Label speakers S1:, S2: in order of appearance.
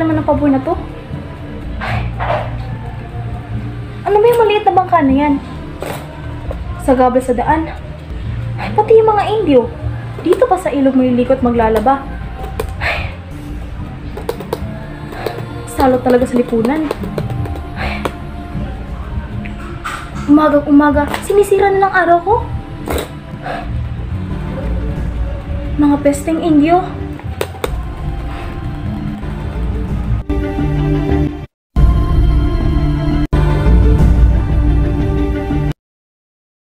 S1: naman ng pabor na to? Ano ba yung maliit na bangka na yan? Sagabal sa daan. Pati yung mga Indio. Dito pa sa ilog malilikot maglalaba. Salot talaga sa lipunan. Umagang-umaga, sinisira na ng araw ko. Mga pesteng Indio.